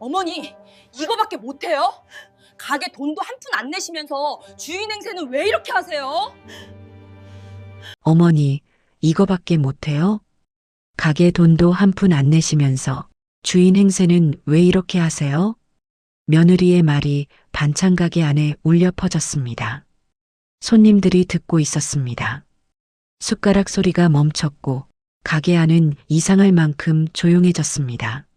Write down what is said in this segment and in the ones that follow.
어머니, 이거밖에 못해요? 가게 돈도 한 푼 안 내시면서 주인 행세는 왜 이렇게 하세요? 어머니, 이거밖에 못해요? 가게 돈도 한 푼 안 내시면서 주인 행세는 왜 이렇게 하세요? 며느리의 말이 반찬 가게 안에 울려 퍼졌습니다. 손님들이 듣고 있었습니다. 숟가락 소리가 멈췄고 가게 안은 이상할 만큼 조용해졌습니다.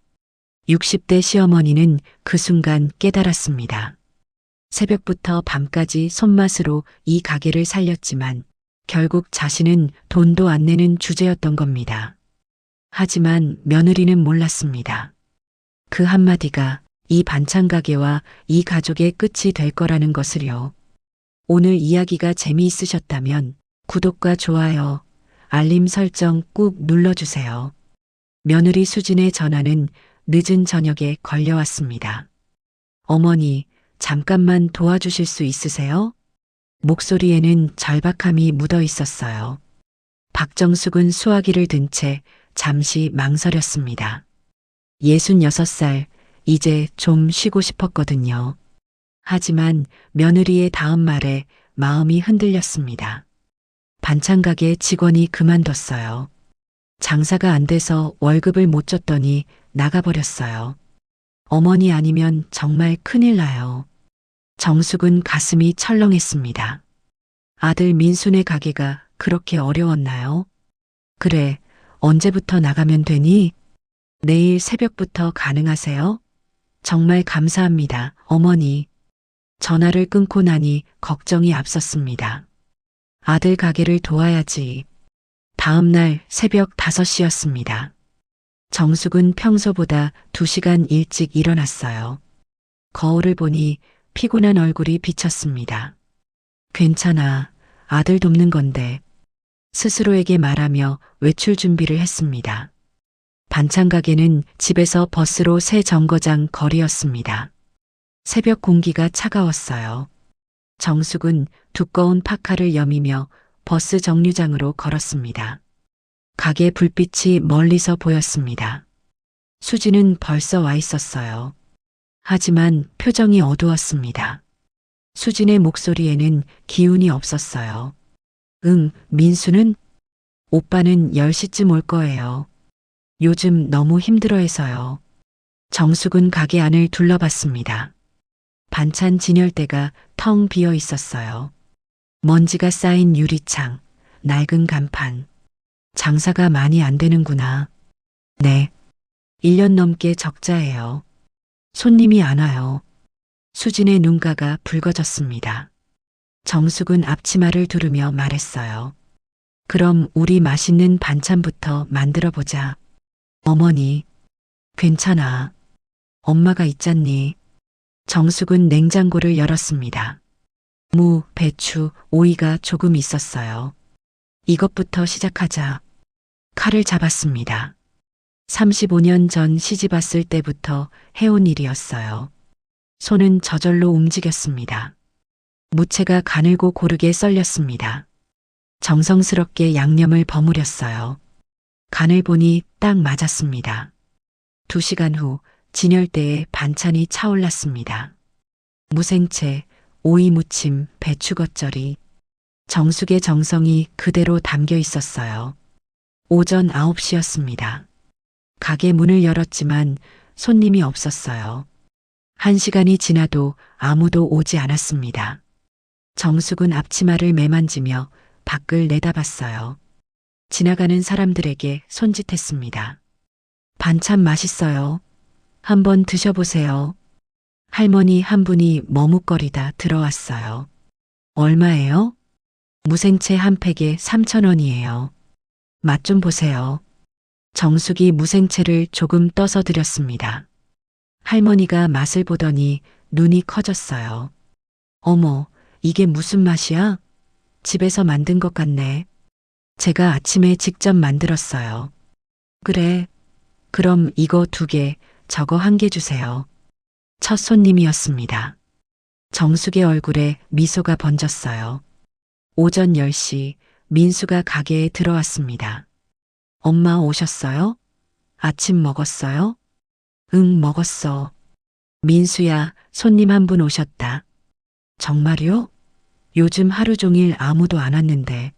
60대 시어머니는 그 순간 깨달았습니다. 새벽부터 밤까지 손맛으로 이 가게를 살렸지만 결국 자신은 돈도 안 내는 주제였던 겁니다. 하지만 며느리는 몰랐습니다. 그 한마디가 이 반찬 가게와 이 가족의 끝이 될 거라는 것을요. 오늘 이야기가 재미있으셨다면 구독과 좋아요, 알림 설정 꾹 눌러주세요. 며느리 수진의 전화는 늦은 저녁에 걸려왔습니다. 어머니, 잠깐만 도와주실 수 있으세요? 목소리에는 절박함이 묻어 있었어요. 박정숙은 수화기를 든 채 잠시 망설였습니다. 66살, 이제 좀 쉬고 싶었거든요. 하지만 며느리의 다음 말에 마음이 흔들렸습니다. 반찬 가게 직원이 그만뒀어요. 장사가 안 돼서 월급을 못 줬더니 나가버렸어요. 어머니 아니면 정말 큰일 나요. 정숙은 가슴이 철렁했습니다. 아들 민순의 가게가 그렇게 어려웠나요? 그래, 언제부터 나가면 되니? 내일 새벽부터 가능하세요? 정말 감사합니다, 어머니. 전화를 끊고 나니 걱정이 앞섰습니다. 아들 가게를 도와야지. 다음 날 새벽 5시였습니다. 정숙은 평소보다 2시간 일찍 일어났어요. 거울을 보니 피곤한 얼굴이 비쳤습니다. 괜찮아, 아들 돕는 건데. 스스로에게 말하며 외출 준비를 했습니다. 반찬 가게는 집에서 버스로 새 정거장 거리였습니다. 새벽 공기가 차가웠어요. 정숙은 두꺼운 파카를 여미며 버스 정류장으로 걸었습니다. 가게 불빛이 멀리서 보였습니다. 수지는 벌써 와 있었어요. 하지만 표정이 어두웠습니다. 수진의 목소리에는 기운이 없었어요. 응, 민수는? 오빠는 10시쯤 올 거예요. 요즘 너무 힘들어해서요. 정숙은 가게 안을 둘러봤습니다. 반찬 진열대가 텅 비어 있었어요. 먼지가 쌓인 유리창, 낡은 간판. 장사가 많이 안 되는구나. 네. 1년 넘게 적자예요. 손님이 안 와요. 수진의 눈가가 붉어졌습니다. 정숙은 앞치마를 두르며 말했어요. 그럼 우리 맛있는 반찬부터 만들어 보자. 어머니, 괜찮아. 엄마가 있잖니. 정숙은 냉장고를 열었습니다. 무, 배추, 오이가 조금 있었어요. 이것부터 시작하자. 칼을 잡았습니다. 35년 전 시집 왔을 때부터 해온 일이었어요. 손은 저절로 움직였습니다. 무채가 가늘고 고르게 썰렸습니다. 정성스럽게 양념을 버무렸어요. 간을 보니 딱 맞았습니다. 2시간 후 진열대에 반찬이 차올랐습니다. 무생채, 오이 무침, 배추 겉절이. 정숙의 정성이 그대로 담겨 있었어요. 오전 9시였습니다. 가게 문을 열었지만 손님이 없었어요. 1시간이 지나도 아무도 오지 않았습니다. 정숙은 앞치마를 매만지며 밖을 내다봤어요. 지나가는 사람들에게 손짓했습니다. 반찬 맛있어요. 한번 드셔보세요. 할머니 한 분이 머뭇거리다 들어왔어요. 얼마예요? 무생채 한 팩에 3,000원이에요. 맛 좀 보세요. 정숙이 무생채를 조금 떠서 드렸습니다. 할머니가 맛을 보더니 눈이 커졌어요. 어머, 이게 무슨 맛이야? 집에서 만든 것 같네. 제가 아침에 직접 만들었어요. 그래. 그럼 이거 2개, 저거 1개 주세요. 첫 손님이었습니다. 정숙의 얼굴에 미소가 번졌어요. 오전 10시 민수가 가게에 들어왔습니다. 엄마 오셨어요? 아침 먹었어요? 응, 먹었어. 민수야, 손님 한 분 오셨다. 정말요? 요즘 하루 종일 아무도 안 왔는데.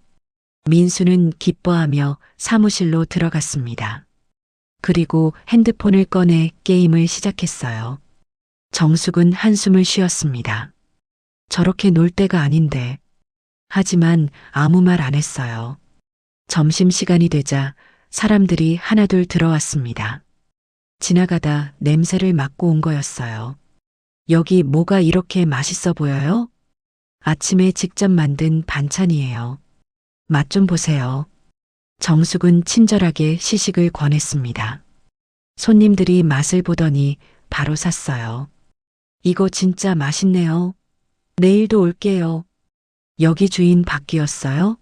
민수는 기뻐하며 사무실로 들어갔습니다. 그리고 핸드폰을 꺼내 게임을 시작했어요. 정숙은 한숨을 쉬었습니다. 저렇게 놀 때가 아닌데. 하지만 아무 말 안 했어요. 점심시간이 되자 사람들이 하나둘 들어왔습니다. 지나가다 냄새를 맡고 온 거였어요. 여기 뭐가 이렇게 맛있어 보여요? 아침에 직접 만든 반찬이에요. 맛 좀 보세요. 정숙은 친절하게 시식을 권했습니다. 손님들이 맛을 보더니 바로 샀어요. 이거 진짜 맛있네요. 내일도 올게요. 여기 주인 바뀌었어요?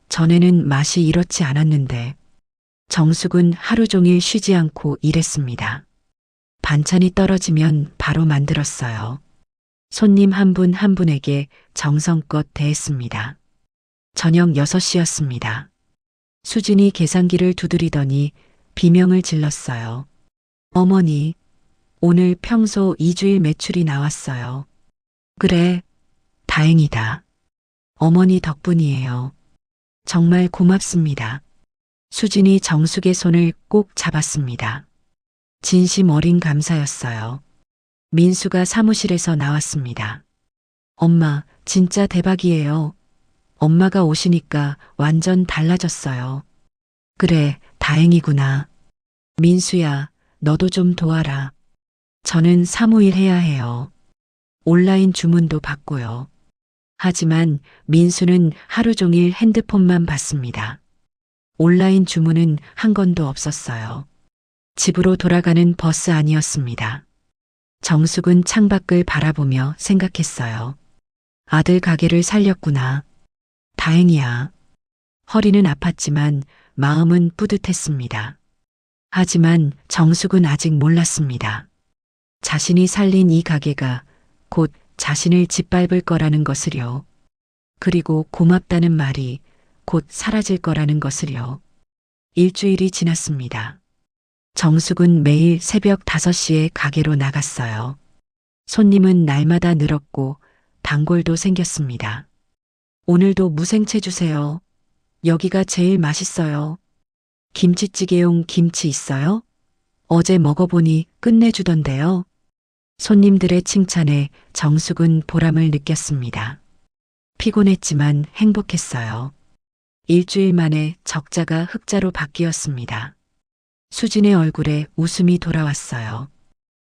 전에는 맛이 이렇지 않았는데. 정숙은 하루 종일 쉬지 않고 일했습니다. 반찬이 떨어지면 바로 만들었어요. 손님 한 분 한 분에게 정성껏 대했습니다. 저녁 6시였습니다. 수진이 계산기를 두드리더니 비명을 질렀어요. 어머니, 오늘 평소 2주일 매출이 나왔어요. 그래, 다행이다. 어머니 덕분이에요. 정말 고맙습니다. 수진이 정숙의 손을 꼭 잡았습니다. 진심 어린 감사였어요. 민수가 사무실에서 나왔습니다. 엄마, 진짜 대박이에요. 엄마가 오시니까 완전 달라졌어요. 그래, 다행이구나. 민수야, 너도 좀 도와라. 저는 사무일 해야 해요. 온라인 주문도 받고요. 하지만 민수는 하루 종일 핸드폰만 봤습니다. 온라인 주문은 한 건도 없었어요. 집으로 돌아가는 버스 아니었습니다. 정숙은 창밖을 바라보며 생각했어요. 아들 가게를 살렸구나. 다행이야. 허리는 아팠지만 마음은 뿌듯했습니다. 하지만 정숙은 아직 몰랐습니다. 자신이 살린 이 가게가 곧 자신을 짓밟을 거라는 것을요. 그리고 고맙다는 말이 곧 사라질 거라는 것을요. 일주일이 지났습니다. 정숙은 매일 새벽 5시에 가게로 나갔어요. 손님은 날마다 늘었고 단골도 생겼습니다. 오늘도 무생채 주세요. 여기가 제일 맛있어요. 김치찌개용 김치 있어요? 어제 먹어보니 끝내주던데요. 손님들의 칭찬에 정숙은 보람을 느꼈습니다. 피곤했지만 행복했어요. 일주일 만에 적자가 흑자로 바뀌었습니다. 수진의 얼굴에 웃음이 돌아왔어요.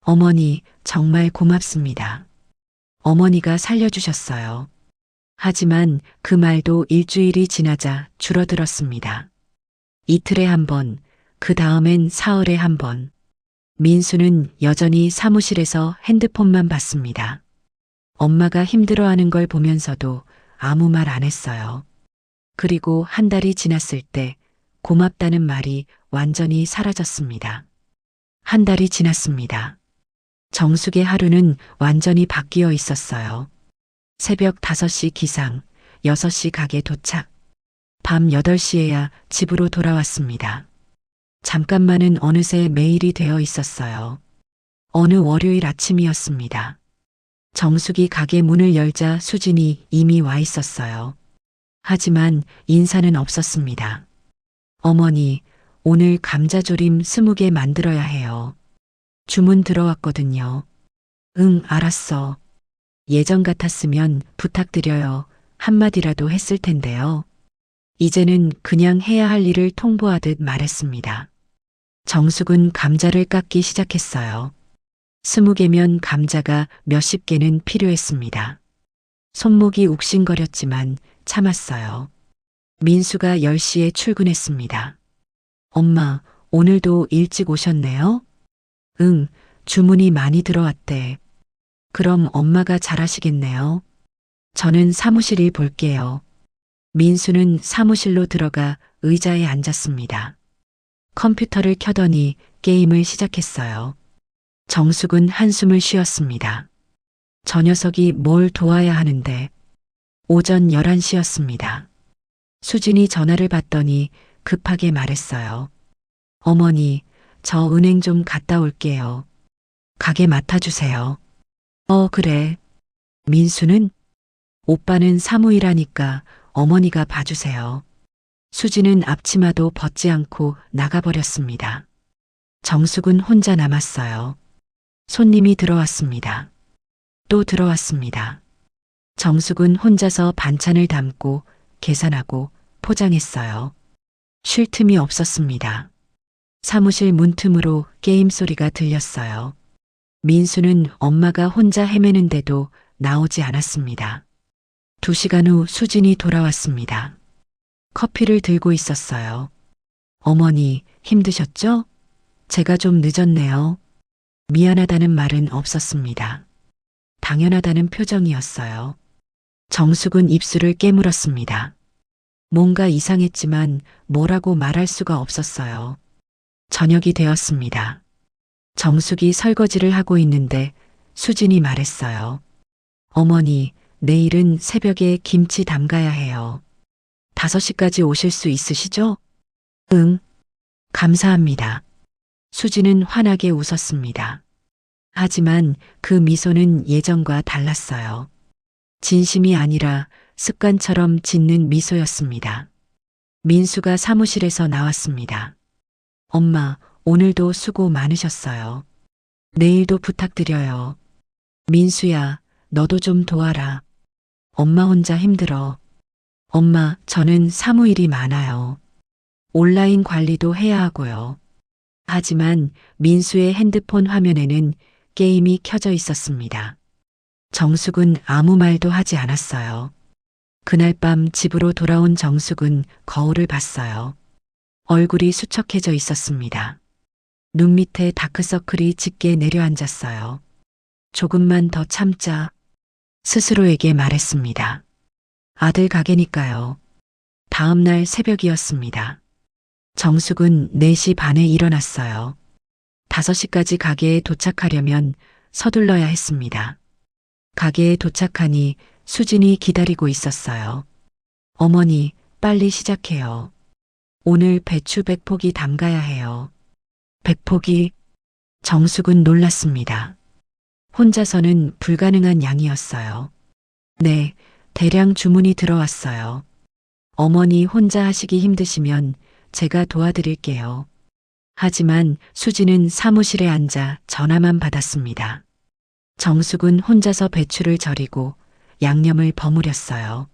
어머니, 정말 고맙습니다. 어머니가 살려주셨어요. 하지만 그 말도 일주일이 지나자 줄어들었습니다. 이틀에 한 번, 그 다음엔 사흘에 한 번. 민수는 여전히 사무실에서 핸드폰만 봤습니다. 엄마가 힘들어하는 걸 보면서도 아무 말 안 했어요. 그리고 한 달이 지났을 때 고맙다는 말이 완전히 사라졌습니다. 한 달이 지났습니다. 정숙의 하루는 완전히 바뀌어 있었어요. 새벽 5시 기상, 6시 가게 도착. 밤 8시에야 집으로 돌아왔습니다. 잠깐만은 어느새 매일이 되어 있었어요. 어느 월요일 아침이었습니다. 정숙이 가게 문을 열자 수진이 이미 와 있었어요. 하지만 인사는 없었습니다. 어머니, 오늘 감자조림 20개 만들어야 해요. 주문 들어왔거든요. 응, 알았어. 예전 같았으면 부탁드려요. 한마디라도 했을 텐데요. 이제는 그냥 해야 할 일을 통보하듯 말했습니다. 정숙은 감자를 깎기 시작했어요. 20개면 감자가 몇십 개는 필요했습니다. 손목이 욱신거렸지만 참았어요. 민수가 10시에 출근했습니다. 엄마, 오늘도 일찍 오셨네요? 응, 주문이 많이 들어왔대. 그럼 엄마가 잘하시겠네요. 저는 사무실 일 볼게요. 민수는 사무실로 들어가 의자에 앉았습니다. 컴퓨터를 켜더니 게임을 시작했어요. 정숙은 한숨을 쉬었습니다. 저 녀석이 뭘 도와야 하는데. 오전 11시였습니다. 수진이 전화를 받더니 급하게 말했어요. 어머니, 저 은행 좀 갔다 올게요. 가게 맡아주세요. 그래. 민수는? 오빠는 사무일하니까 어머니가 봐주세요. 수지는 앞치마도 벗지 않고 나가버렸습니다. 정숙은 혼자 남았어요. 손님이 들어왔습니다. 또 들어왔습니다. 정숙은 혼자서 반찬을 담고 계산하고 포장했어요. 쉴 틈이 없었습니다. 사무실 문틈으로 게임 소리가 들렸어요. 민수는 엄마가 혼자 헤매는데도 나오지 않았습니다. 2시간 후 수진이 돌아왔습니다. 커피를 들고 있었어요. 어머니, 힘드셨죠? 제가 좀 늦었네요. 미안하다는 말은 없었습니다. 당연하다는 표정이었어요. 정숙은 입술을 깨물었습니다. 뭔가 이상했지만 뭐라고 말할 수가 없었어요. 저녁이 되었습니다. 정숙이 설거지를 하고 있는데 수진이 말했어요. 어머니, 내일은 새벽에 김치 담가야 해요. 5시까지 오실 수 있으시죠? 응. 감사합니다. 수진은 환하게 웃었습니다. 하지만 그 미소는 예전과 달랐어요. 진심이 아니라 습관처럼 짓는 미소였습니다. 민수가 사무실에서 나왔습니다. 엄마, 오늘도 수고 많으셨어요. 내일도 부탁드려요. 민수야, 너도 좀 도와라. 엄마 혼자 힘들어. 엄마, 저는 사무일이 많아요. 온라인 관리도 해야 하고요. 하지만 민수의 핸드폰 화면에는 게임이 켜져 있었습니다. 정숙은 아무 말도 하지 않았어요. 그날 밤 집으로 돌아온 정숙은 거울을 봤어요. 얼굴이 수척해져 있었습니다. 눈 밑에 다크서클이 짙게 내려앉았어요. 조금만 더 참자. 스스로에게 말했습니다. 아들 가게니까요. 다음 날 새벽이었습니다. 정숙은 4시 반에 일어났어요. 5시까지 가게에 도착하려면 서둘러야 했습니다. 가게에 도착하니 수진이 기다리고 있었어요. 어머니, 빨리 시작해요. 오늘 배추 100포기 담가야 해요. 100포기? 정숙은 놀랐습니다. 혼자서는 불가능한 양이었어요. 네, 대량 주문이 들어왔어요. 어머니 혼자 하시기 힘드시면 제가 도와드릴게요. 하지만 수지는 사무실에 앉아 전화만 받았습니다. 정숙은 혼자서 배추를 절이고 양념을 버무렸어요.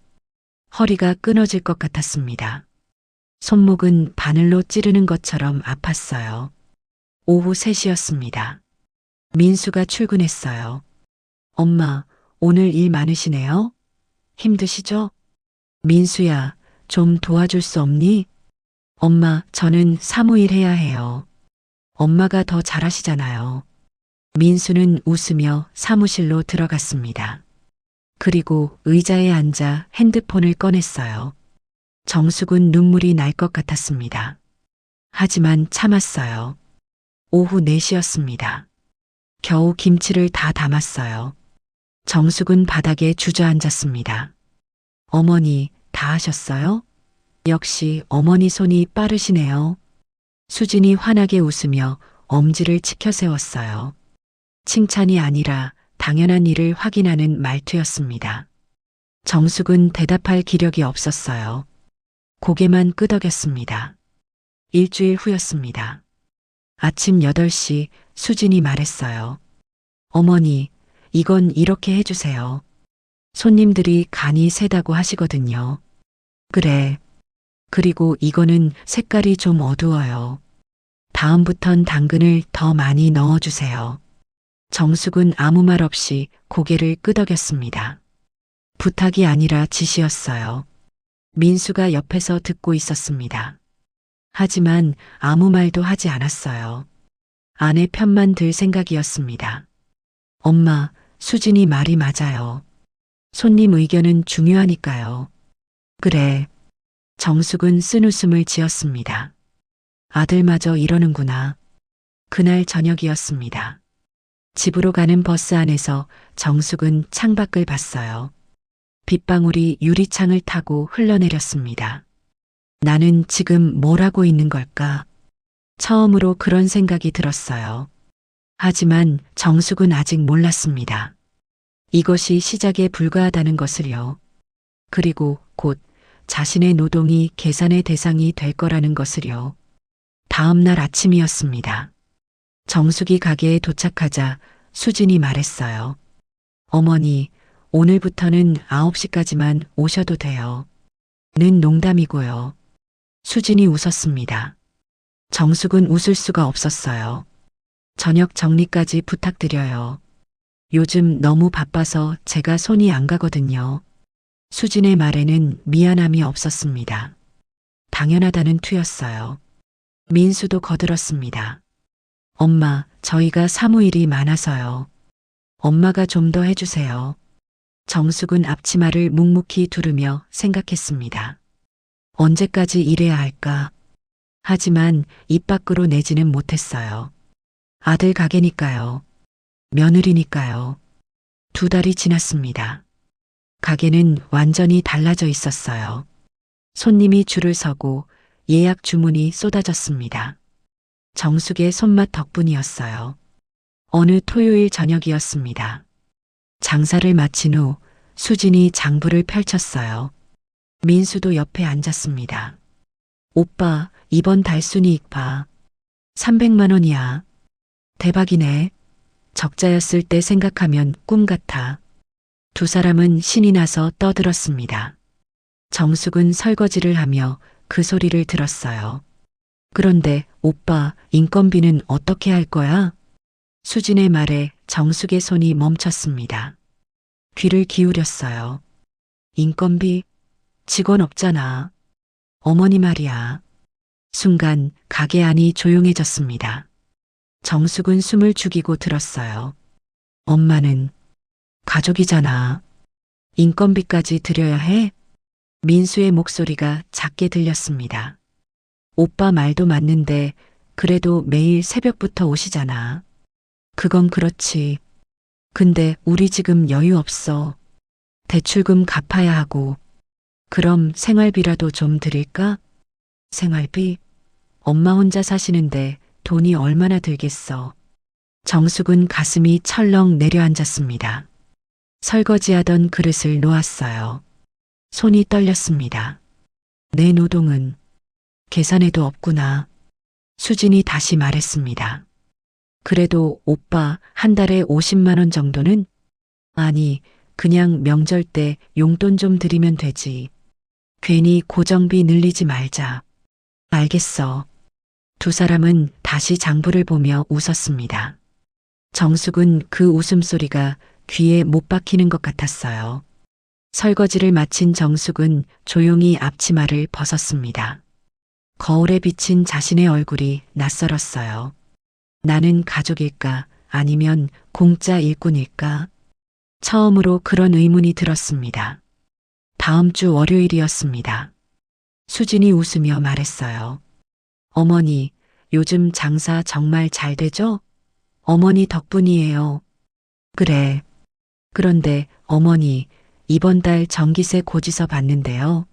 허리가 끊어질 것 같았습니다. 손목은 바늘로 찌르는 것처럼 아팠어요. 오후 3시였습니다. 민수가 출근했어요. 엄마, 오늘 일 많으시네요? 힘드시죠? 민수야, 좀 도와줄 수 없니? 엄마, 저는 사무일 해야 해요. 엄마가 더 잘하시잖아요. 민수는 웃으며 사무실로 들어갔습니다. 그리고 의자에 앉아 핸드폰을 꺼냈어요. 정숙은 눈물이 날 것 같았습니다. 하지만 참았어요. 오후 4시였습니다. 겨우 김치를 다 담았어요. 정숙은 바닥에 주저앉았습니다. 어머니, 다 하셨어요? 역시 어머니 손이 빠르시네요. 수진이 환하게 웃으며 엄지를 치켜 세웠어요. 칭찬이 아니라 당연한 일을 확인하는 말투였습니다. 정숙은 대답할 기력이 없었어요. 고개만 끄덕였습니다. 일주일 후였습니다. 아침 8시 수진이 말했어요. 어머니, 이건 이렇게 해주세요. 손님들이 간이 세다고 하시거든요. 그래. 그리고 이거는 색깔이 좀 어두워요. 다음부턴 당근을 더 많이 넣어주세요. 정숙은 아무 말 없이 고개를 끄덕였습니다. 부탁이 아니라 지시였어요. 민수가 옆에서 듣고 있었습니다. 하지만 아무 말도 하지 않았어요. 아내 편만 들 생각이었습니다. 엄마, 수진이 말이 맞아요. 손님 의견은 중요하니까요. 그래. 정숙은 쓴웃음을 지었습니다. 아들마저 이러는구나. 그날 저녁이었습니다. 집으로 가는 버스 안에서 정숙은 창밖을 봤어요. 빗방울이 유리창을 타고 흘러내렸습니다. 나는 지금 뭘 하고 있는 걸까? 처음으로 그런 생각이 들었어요. 하지만 정숙은 아직 몰랐습니다. 이것이 시작에 불과하다는 것을요. 그리고 곧 자신의 노동이 계산의 대상이 될 거라는 것을요. 다음 날 아침이었습니다. 정숙이 가게에 도착하자 수진이 말했어요. 어머니, 오늘부터는 9시까지만 오셔도 돼요. 는 농담이고요. 수진이 웃었습니다. 정숙은 웃을 수가 없었어요. 저녁 정리까지 부탁드려요. 요즘 너무 바빠서 제가 손이 안 가거든요. 수진의 말에는 미안함이 없었습니다. 당연하다는 투였어요. 민수도 거들었습니다. 엄마, 저희가 사무일이 많아서요. 엄마가 좀 더 해주세요. 정숙은 앞치마를 묵묵히 두르며 생각했습니다. 언제까지 일해야 할까? 하지만 입 밖으로 내지는 못했어요. 아들 가게니까요. 며느리니까요. 2달이 지났습니다. 가게는 완전히 달라져 있었어요. 손님이 줄을 서고 예약 주문이 쏟아졌습니다. 정숙의 손맛 덕분이었어요. 어느 토요일 저녁이었습니다. 장사를 마친 후 수진이 장부를 펼쳤어요. 민수도 옆에 앉았습니다. 오빠, 이번 달 순이익 봐. 300만 원이야. 대박이네. 적자였을 때 생각하면 꿈 같아. 두 사람은 신이 나서 떠들었습니다. 정숙은 설거지를 하며 그 소리를 들었어요. 그런데 오빠, 인건비는 어떻게 할 거야? 수진의 말에 정숙의 손이 멈췄습니다. 귀를 기울였어요. 인건비? 직원 없잖아. 어머니 말이야. 순간 가게 안이 조용해졌습니다. 정숙은 숨을 죽이고 들었어요. 엄마는 가족이잖아. 인건비까지 드려야 해? 민수의 목소리가 작게 들렸습니다. 오빠 말도 맞는데 그래도 매일 새벽부터 오시잖아. 그건 그렇지. 근데 우리 지금 여유 없어. 대출금 갚아야 하고. 그럼 생활비라도 좀 드릴까? 생활비? 엄마 혼자 사시는데 돈이 얼마나 들겠어. 정숙은 가슴이 철렁 내려앉았습니다. 설거지하던 그릇을 놓았어요. 손이 떨렸습니다. 내 노동은 계산에도 없구나. 수진이 다시 말했습니다. 그래도 오빠 한 달에 50만 원 정도는? 아니, 그냥 명절 때 용돈 좀 드리면 되지. 괜히 고정비 늘리지 말자. 알겠어. 두 사람은 다시 장부를 보며 웃었습니다. 정숙은 그 웃음소리가 귀에 못 박히는 것 같았어요. 설거지를 마친 정숙은 조용히 앞치마를 벗었습니다. 거울에 비친 자신의 얼굴이 낯설었어요. 나는 가족일까 아니면 공짜 일꾼일까? 처음으로 그런 의문이 들었습니다. 다음 주 월요일이었습니다. 수진이 웃으며 말했어요. 어머니, 요즘 장사 정말 잘 되죠? 어머니 덕분이에요. 그래. 그런데 어머니, 이번 달 전기세 고지서 봤는데요.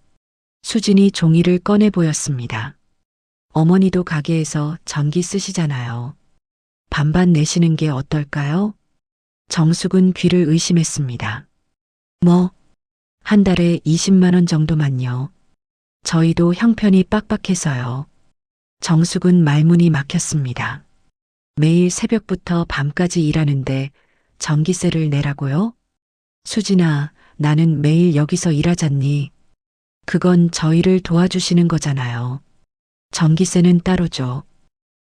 수진이 종이를 꺼내 보였습니다. 어머니도 가게에서 전기 쓰시잖아요. 반반 내시는 게 어떨까요? 정숙은 귀를 의심했습니다. 뭐? 한 달에 20만 원 정도만요. 저희도 형편이 빡빡해서요. 정숙은 말문이 막혔습니다. 매일 새벽부터 밤까지 일하는데 전기세를 내라고요? 수진아, 나는 매일 여기서 일하잖니. 그건 저희를 도와주시는 거잖아요. 전기세는 따로죠.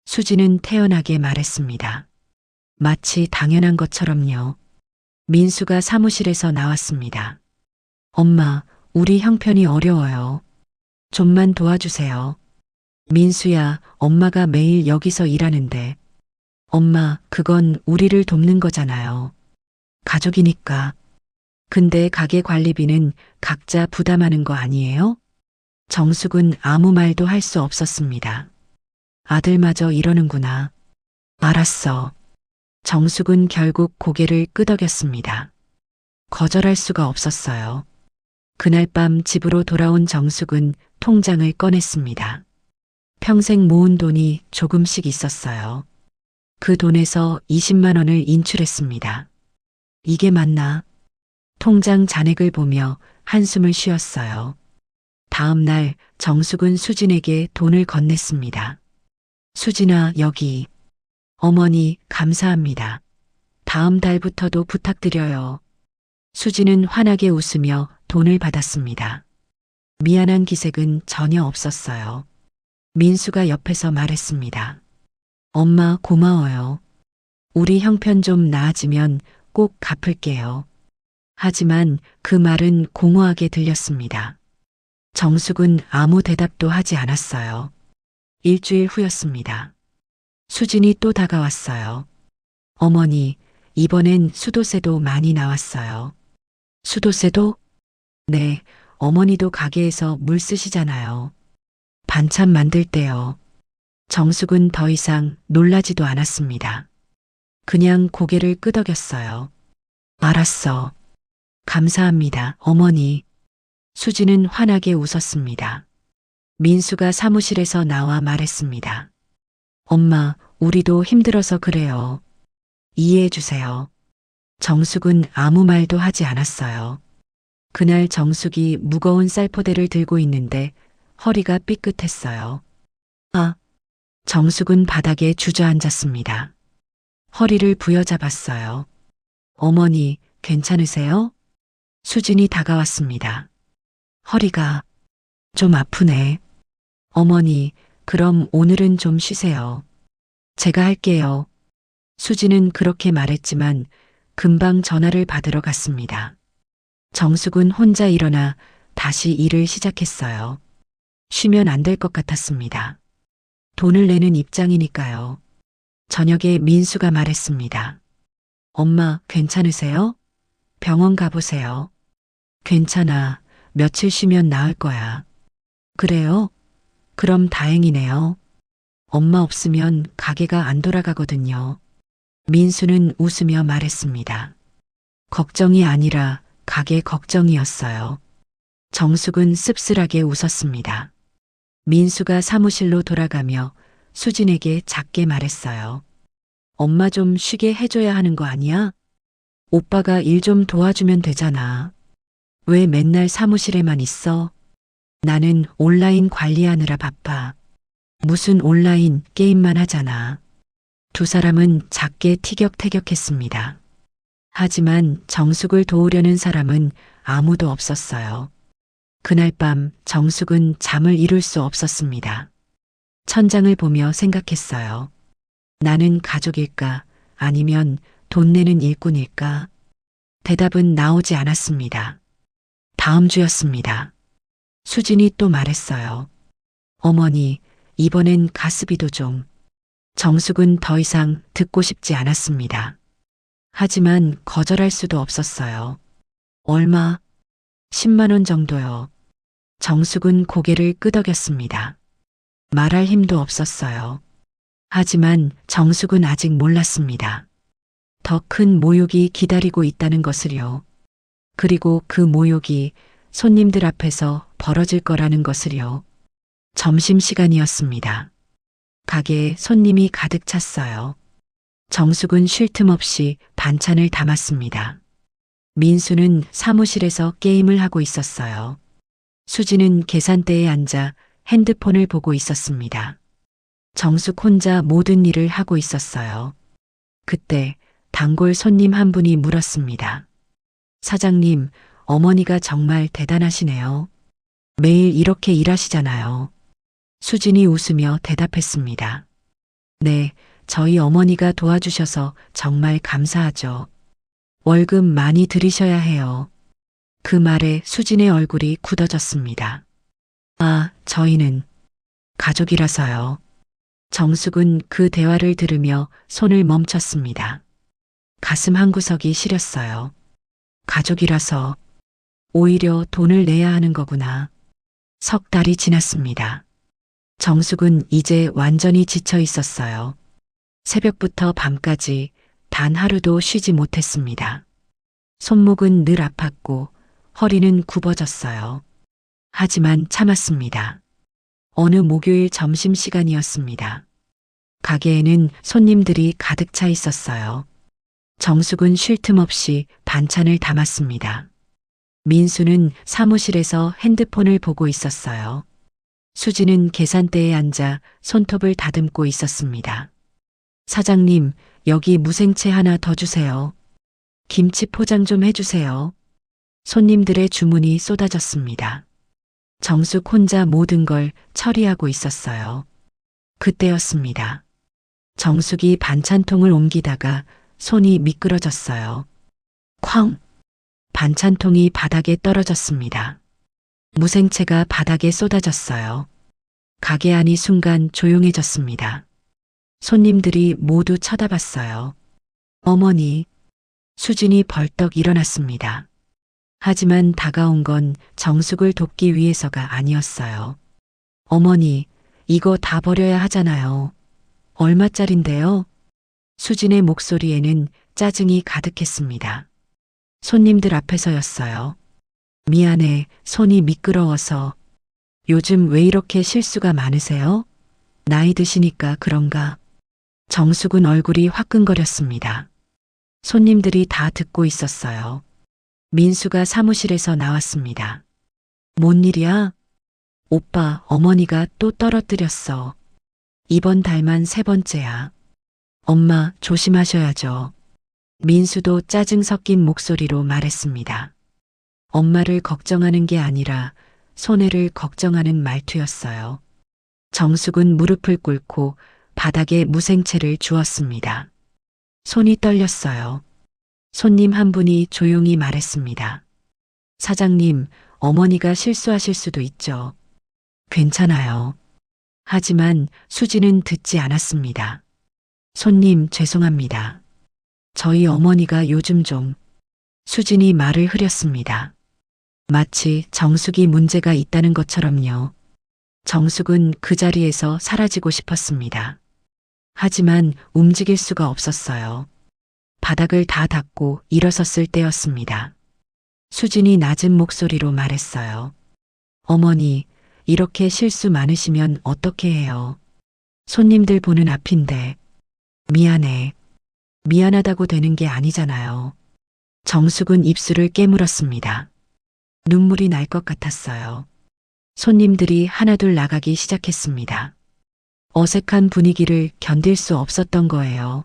수진은 태연하게 말했습니다. 마치 당연한 것처럼요. 민수가 사무실에서 나왔습니다. 엄마, 우리 형편이 어려워요. 좀만 도와주세요. 민수야, 엄마가 매일 여기서 일하는데. 엄마, 그건 우리를 돕는 거잖아요. 가족이니까. 근데 가게 관리비는 각자 부담하는 거 아니에요? 정숙은 아무 말도 할 수 없었습니다. 아들마저 이러는구나. 알았어. 정숙은 결국 고개를 끄덕였습니다. 거절할 수가 없었어요. 그날 밤 집으로 돌아온 정숙은 통장을 꺼냈습니다. 평생 모은 돈이 조금씩 있었어요. 그 돈에서 20만 원을 인출했습니다. 이게 맞나? 통장 잔액을 보며 한숨을 쉬었어요. 다음 날 정숙은 수진에게 돈을 건넸습니다. 수진아, 여기. 어머니, 감사합니다. 다음 달부터도 부탁드려요. 수진은 환하게 웃으며 돈을 받았습니다. 미안한 기색은 전혀 없었어요. 민수가 옆에서 말했습니다. 엄마, 고마워요. 우리 형편 좀 나아지면 꼭 갚을게요. 하지만 그 말은 공허하게 들렸습니다. 정숙은 아무 대답도 하지 않았어요. 일주일 후였습니다. 수진이 또 다가왔어요. 어머니, 이번엔 수도세도 많이 나왔어요. 수도세도? 네, 어머니도 가게에서 물 쓰시잖아요. 반찬 만들 때요. 정숙은 더 이상 놀라지도 않았습니다. 그냥 고개를 끄덕였어요. 알았어. 감사합니다, 어머니. 수지는 환하게 웃었습니다. 민수가 사무실에서 나와 말했습니다. 엄마, 우리도 힘들어서 그래요. 이해해 주세요. 정숙은 아무 말도 하지 않았어요. 그날 정숙이 무거운 쌀포대를 들고 있는데 허리가 삐끗했어요. 아, 정숙은 바닥에 주저앉았습니다. 허리를 부여잡았어요. 어머니, 괜찮으세요? 수진이 다가왔습니다. 허리가 좀 아프네. 어머니, 그럼 오늘은 좀 쉬세요. 제가 할게요. 수진은 그렇게 말했지만 금방 전화를 받으러 갔습니다. 정숙은 혼자 일어나 다시 일을 시작했어요. 쉬면 안 될 것 같았습니다. 돈을 내는 입장이니까요. 저녁에 민수가 말했습니다. 엄마, 괜찮으세요? 병원 가보세요. 괜찮아. 며칠 쉬면 나을 거야. 그래요? 그럼 다행이네요. 엄마 없으면 가게가 안 돌아가거든요. 민수는 웃으며 말했습니다. 걱정이 아니라 가게 걱정이었어요. 정숙은 씁쓸하게 웃었습니다. 민수가 사무실로 돌아가며 수진에게 작게 말했어요. 엄마 좀 쉬게 해줘야 하는 거 아니야? 오빠가 일 좀 도와주면 되잖아. 왜 맨날 사무실에만 있어? 나는 온라인 관리하느라 바빠. 무슨 온라인 게임만 하잖아. 두 사람은 작게 티격태격했습니다. 하지만 정숙을 도우려는 사람은 아무도 없었어요. 그날 밤 정숙은 잠을 이룰 수 없었습니다. 천장을 보며 생각했어요. 나는 가족일까? 아니면 돈 내는 일꾼일까? 대답은 나오지 않았습니다. 다음 주였습니다. 수진이 또 말했어요. 어머니, 이번엔 가스비도 좀. 정숙은 더 이상 듣고 싶지 않았습니다. 하지만 거절할 수도 없었어요. 얼마? 10만 원 정도요. 정숙은 고개를 끄덕였습니다. 말할 힘도 없었어요. 하지만 정숙은 아직 몰랐습니다. 더 큰 모욕이 기다리고 있다는 것을요. 그리고 그 모욕이 손님들 앞에서 벌어질 거라는 것을요. 점심시간이었습니다. 가게에 손님이 가득 찼어요. 정숙은 쉴 틈 없이 반찬을 담았습니다. 민수는 사무실에서 게임을 하고 있었어요. 수지는 계산대에 앉아 핸드폰을 보고 있었습니다. 정숙 혼자 모든 일을 하고 있었어요. 그때 단골 손님 한 분이 물었습니다. 사장님, 어머니가 정말 대단하시네요. 매일 이렇게 일하시잖아요. 수진이 웃으며 대답했습니다. 네, 저희 어머니가 도와주셔서 정말 감사하죠. 월급 많이 들이셔야 해요. 그 말에 수진의 얼굴이 굳어졌습니다. 아, 저희는 가족이라서요. 정숙은 그 대화를 들으며 손을 멈췄습니다. 가슴 한구석이 시렸어요. 가족이라서 오히려 돈을 내야 하는 거구나. 석 달이 지났습니다. 정숙은 이제 완전히 지쳐 있었어요. 새벽부터 밤까지 단 하루도 쉬지 못했습니다. 손목은 늘 아팠고 허리는 굽어졌어요. 하지만 참았습니다. 어느 목요일 점심시간이었습니다. 가게에는 손님들이 가득 차 있었어요. 정숙은 쉴 틈 없이 반찬을 담았습니다. 민수는 사무실에서 핸드폰을 보고 있었어요. 수지는 계산대에 앉아 손톱을 다듬고 있었습니다. 사장님, 여기 무생채 하나 더 주세요. 김치 포장 좀 해주세요. 손님들의 주문이 쏟아졌습니다. 정숙 혼자 모든 걸 처리하고 있었어요. 그때였습니다. 정숙이 반찬통을 옮기다가 손이 미끄러졌어요. 쾅! 반찬통이 바닥에 떨어졌습니다. 무생채가 바닥에 쏟아졌어요. 가게 안이 순간 조용해졌습니다. 손님들이 모두 쳐다봤어요. 어머니, 수진이 벌떡 일어났습니다. 하지만 다가온 건 정숙을 돕기 위해서가 아니었어요. 어머니, 이거 다 버려야 하잖아요. 얼마짜린데요? 수진의 목소리에는 짜증이 가득했습니다. 손님들 앞에서였어요. 미안해, 손이 미끄러워서. 요즘 왜 이렇게 실수가 많으세요? 나이 드시니까 그런가? 정숙은 얼굴이 화끈거렸습니다. 손님들이 다 듣고 있었어요. 민수가 사무실에서 나왔습니다. 뭔 일이야? 오빠, 어머니가 또 떨어뜨렸어. 이번 달만 3번째야. 엄마, 조심하셔야죠. 민수도 짜증 섞인 목소리로 말했습니다. 엄마를 걱정하는 게 아니라 손해를 걱정하는 말투였어요. 정숙은 무릎을 꿇고 바닥에 무생채를 주었습니다. 손이 떨렸어요. 손님 한 분이 조용히 말했습니다. 사장님, 어머니가 실수하실 수도 있죠. 괜찮아요. 하지만 수지는 듣지 않았습니다. 손님, 죄송합니다. 저희 어머니가 요즘 좀. 수진이 말을 흐렸습니다. 마치 정숙이 문제가 있다는 것처럼요. 정숙은 그 자리에서 사라지고 싶었습니다. 하지만 움직일 수가 없었어요. 바닥을 다 닦고 일어섰을 때였습니다. 수진이 낮은 목소리로 말했어요. 어머니, 이렇게 실수 많으시면 어떻게 해요? 손님들 보는 앞인데. 미안해. 미안하다고 되는 게 아니잖아요. 정숙은 입술을 깨물었습니다. 눈물이 날 것 같았어요. 손님들이 하나둘 나가기 시작했습니다. 어색한 분위기를 견딜 수 없었던 거예요.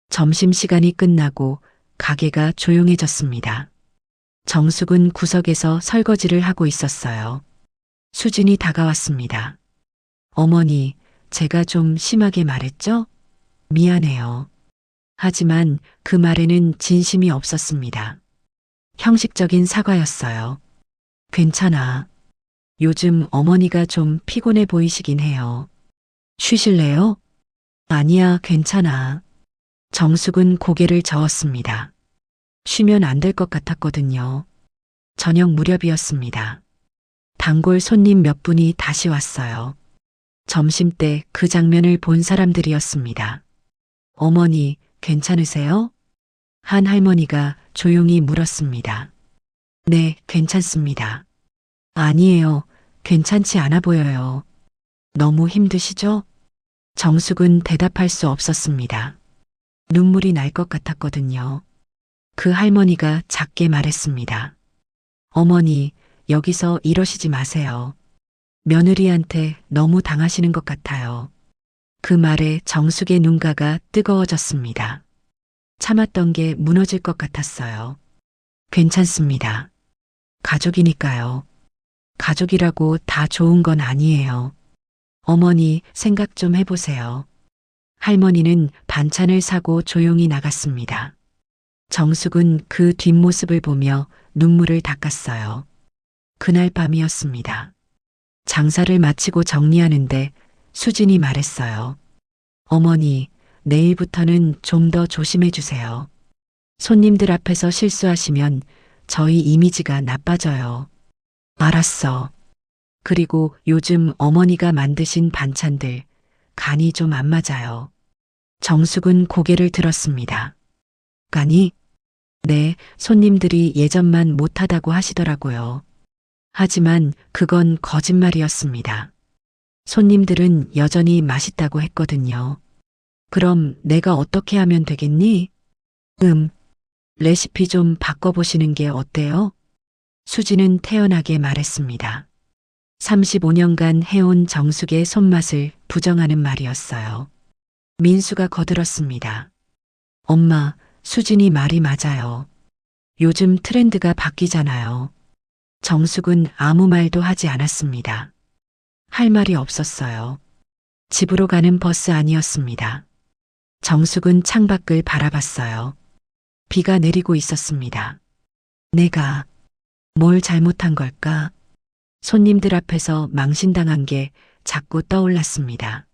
점심시간이 끝나고 가게가 조용해졌습니다. 정숙은 구석에서 설거지를 하고 있었어요. 수진이 다가왔습니다. 어머니, 제가 좀 심하게 말했죠? 미안해요. 하지만 그 말에는 진심이 없었습니다. 형식적인 사과였어요. 괜찮아. 요즘 어머니가 좀 피곤해 보이시긴 해요. 쉬실래요? 아니야, 괜찮아. 정숙은 고개를 저었습니다. 쉬면 안 될 것 같았거든요. 저녁 무렵이었습니다. 단골 손님 몇 분이 다시 왔어요. 점심때 그 장면을 본 사람들이었습니다. 어머니, 괜찮으세요? 한 할머니가 조용히 물었습니다. 네, 괜찮습니다. 아니에요. 괜찮지 않아 보여요. 너무 힘드시죠? 정숙은 대답할 수 없었습니다. 눈물이 날 것 같았거든요. 그 할머니가 작게 말했습니다. 어머니, 여기서 이러시지 마세요. 며느리한테 너무 당하시는 것 같아요. 그 말에 정숙의 눈가가 뜨거워졌습니다. 참았던 게 무너질 것 같았어요. 괜찮습니다. 가족이니까요. 가족이라고 다 좋은 건 아니에요. 어머니, 생각 좀 해보세요. 할머니는 반찬을 사고 조용히 나갔습니다. 정숙은 그 뒷모습을 보며 눈물을 닦았어요. 그날 밤이었습니다. 장사를 마치고 정리하는데 수진이 말했어요. 어머니, 내일부터는 좀 더 조심해 주세요. 손님들 앞에서 실수하시면 저희 이미지가 나빠져요. 알았어. 그리고 요즘 어머니가 만드신 반찬들 간이 좀 안 맞아요. 정숙은 고개를 들었습니다. 간이? 네, 손님들이 예전만 못하다고 하시더라고요. 하지만 그건 거짓말이었습니다. 손님들은 여전히 맛있다고 했거든요. 그럼 내가 어떻게 하면 되겠니? 레시피 좀 바꿔보시는 게 어때요? 수지는 태연하게 말했습니다. 35년간 해온 정숙의 손맛을 부정하는 말이었어요. 민수가 거들었습니다. 엄마, 수진이 말이 맞아요. 요즘 트렌드가 바뀌잖아요. 정숙은 아무 말도 하지 않았습니다. 할 말이 없었어요. 집으로 가는 버스 아니었습니다. 정숙은 창밖을 바라봤어요. 비가 내리고 있었습니다. 내가 뭘 잘못한 걸까? 손님들 앞에서 망신당한 게 자꾸 떠올랐습니다.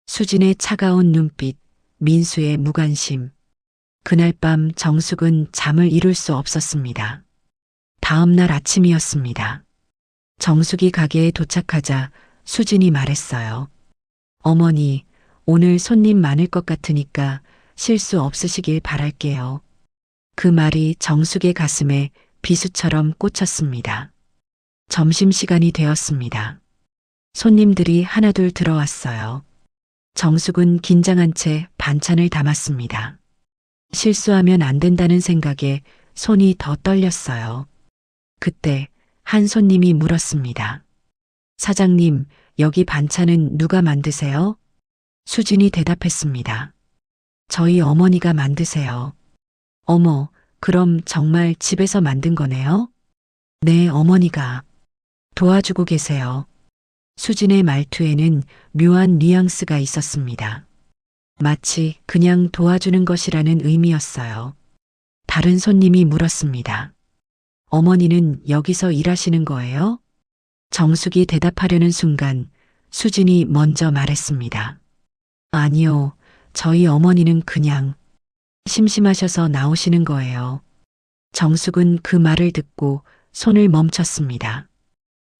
수진의 차가운 눈빛, 민수의 무관심. 그날 밤 정숙은 잠을 이룰 수 없었습니다. 다음 날 아침이었습니다. 정숙이 가게에 도착하자 수진이 말했어요. 어머니, 오늘 손님 많을 것 같으니까 실수 없으시길 바랄게요. 그 말이 정숙의 가슴에 비수처럼 꽂혔습니다. 점심시간이 되었습니다. 손님들이 하나둘 들어왔어요. 정숙은 긴장한 채 반찬을 담았습니다. 실수하면 안 된다는 생각에 손이 더 떨렸어요. 그때 한 손님이 물었습니다. 사장님, 여기 반찬은 누가 만드세요? 수진이 대답했습니다. 저희 어머니가 만드세요. 어머, 그럼 정말 집에서 만든 거네요? 네, 어머니가 도와주고 계세요. 수진의 말투에는 묘한 뉘앙스가 있었습니다. 마치 그냥 도와주는 것이라는 의미였어요. 다른 손님이 물었습니다. 어머니는 여기서 일하시는 거예요? 정숙이 대답하려는 순간 수진이 먼저 말했습니다. 아니요, 저희 어머니는 그냥 심심하셔서 나오시는 거예요. 정숙은 그 말을 듣고 손을 멈췄습니다.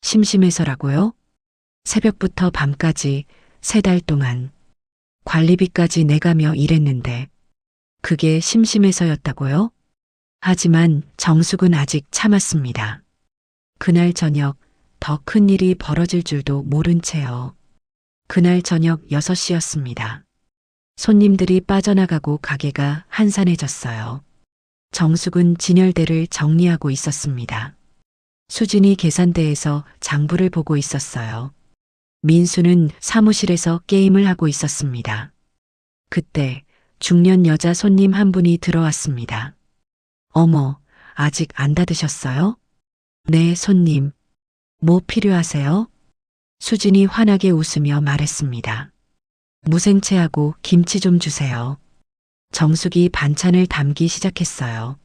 심심해서라고요? 새벽부터 밤까지 3달 동안 관리비까지 내가며 일했는데 그게 심심해서였다고요? 하지만 정숙은 아직 참았습니다. 그날 저녁 더 큰 일이 벌어질 줄도 모른 채요. 그날 저녁 6시였습니다. 손님들이 빠져나가고 가게가 한산해졌어요. 정숙은 진열대를 정리하고 있었습니다. 수진이 계산대에서 장부를 보고 있었어요. 민수는 사무실에서 게임을 하고 있었습니다. 그때 중년 여자 손님 한 분이 들어왔습니다. 어머, 아직 안 닫으셨어요? 네, 손님. 뭐 필요하세요? 수진이 환하게 웃으며 말했습니다. 무생채하고 김치 좀 주세요. 정숙이 반찬을 담기 시작했어요.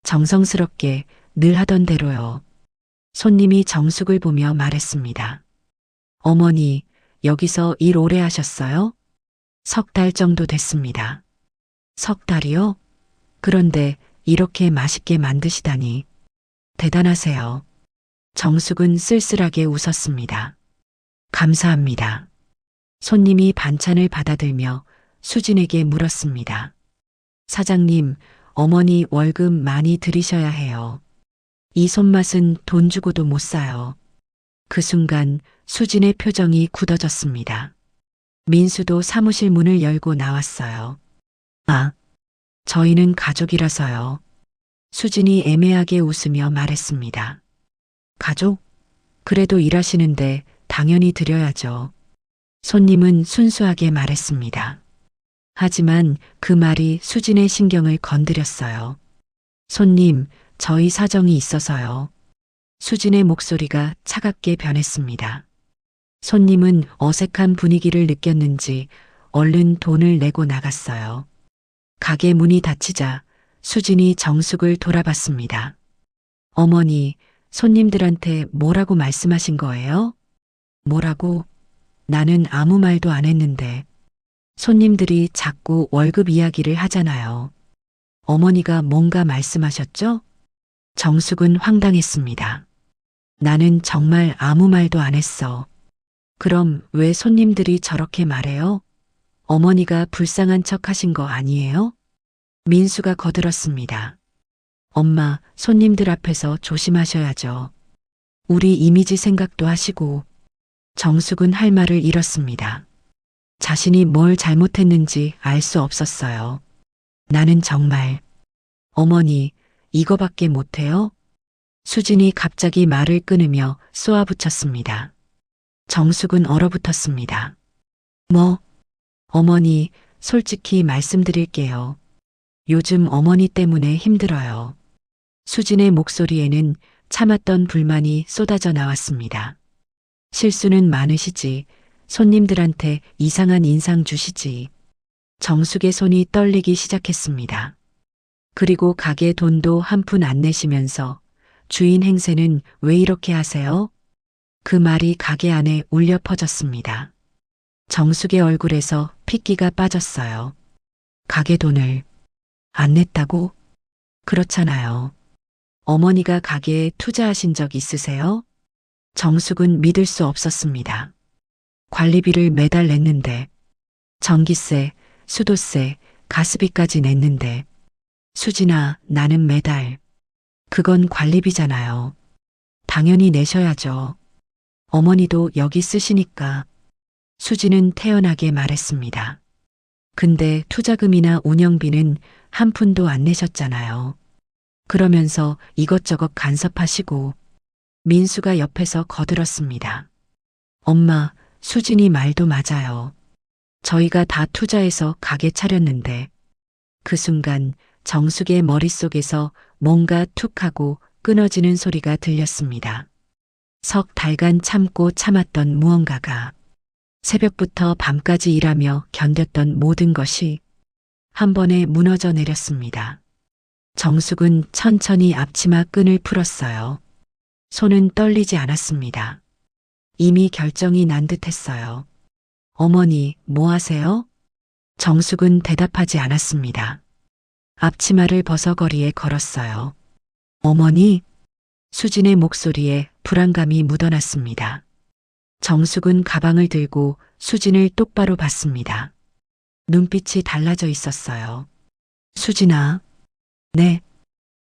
정성스럽게 늘 하던 대로요. 손님이 정숙을 보며 말했습니다. 어머니, 여기서 일 오래 하셨어요? 3달 정도 됐습니다. 3달이요? 그런데 이렇게 맛있게 만드시다니. 대단하세요. 정숙은 쓸쓸하게 웃었습니다. 감사합니다. 손님이 반찬을 받아들며 수진에게 물었습니다. 사장님, 어머니 월급 많이 들이셔야 해요. 이 손맛은 돈 주고도 못 사요. 그 순간 수진의 표정이 굳어졌습니다. 민수도 사무실 문을 열고 나왔어요. 아, 저희는 가족이라서요. 수진이 애매하게 웃으며 말했습니다. 가족? 그래도 일하시는데 당연히 드려야죠. 손님은 순수하게 말했습니다. 하지만 그 말이 수진의 신경을 건드렸어요. 손님, 저희 사정이 있어서요. 수진의 목소리가 차갑게 변했습니다. 손님은 어색한 분위기를 느꼈는지 얼른 돈을 내고 나갔어요. 가게 문이 닫히자 수진이 정숙을 돌아봤습니다. 어머니, 손님들한테 뭐라고 말씀하신 거예요? 뭐라고? 나는 아무 말도 안 했는데. 손님들이 자꾸 월급 이야기를 하잖아요. 어머니가 뭔가 말씀하셨죠? 정숙은 황당했습니다. 나는 정말 아무 말도 안 했어. 그럼 왜 손님들이 저렇게 말해요? 어머니가 불쌍한 척 하신 거 아니에요? 민수가 거들었습니다. 엄마, 손님들 앞에서 조심하셔야죠. 우리 이미지 생각도 하시고. 정숙은 할 말을 잃었습니다. 자신이 뭘 잘못했는지 알 수 없었어요. 나는 정말, 어머니, 이거밖에 못해요? 수진이 갑자기 말을 끊으며 쏘아붙였습니다. 정숙은 얼어붙었습니다. 뭐, 어머니, 솔직히 말씀드릴게요. 요즘 어머니 때문에 힘들어요. 수진의 목소리에는 참았던 불만이 쏟아져 나왔습니다. 실수는 많으시지, 손님들한테 이상한 인상 주시지. 정숙의 손이 떨리기 시작했습니다. 그리고 가게 돈도 한 푼 안 내시면서 주인 행세는 왜 이렇게 하세요? 그 말이 가게 안에 울려 퍼졌습니다. 정숙의 얼굴에서 핏기가 빠졌어요. 가게 돈을 안 냈다고? 그렇잖아요. 어머니가 가게에 투자하신 적 있으세요? 정숙은 믿을 수 없었습니다. 관리비를 매달 냈는데, 전기세, 수도세, 가스비까지 냈는데, 수진아, 나는 매달. 그건 관리비잖아요. 당연히 내셔야죠. 어머니도 여기 쓰시니까. 수진은 태연하게 말했습니다. 근데 투자금이나 운영비는 한 푼도 안 내셨잖아요. 그러면서 이것저것 간섭하시고. 민수가 옆에서 거들었습니다. 엄마, 수진이 말도 맞아요. 저희가 다 투자해서 가게 차렸는데. 그 순간 정숙의 머릿속에서 뭔가 툭 하고 끊어지는 소리가 들렸습니다. 석 달간 참고 참았던 무언가가, 새벽부터 밤까지 일하며 견뎠던 모든 것이 한 번에 무너져 내렸습니다. 정숙은 천천히 앞치마 끈을 풀었어요. 손은 떨리지 않았습니다. 이미 결정이 난 듯했어요. 어머니, 뭐 하세요? 정숙은 대답하지 않았습니다. 앞치마를 벗어 거리에 걸었어요. 어머니? 수진의 목소리에 불안감이 묻어났습니다. 정숙은 가방을 들고 수진을 똑바로 봤습니다. 눈빛이 달라져 있었어요. 수진아. 네.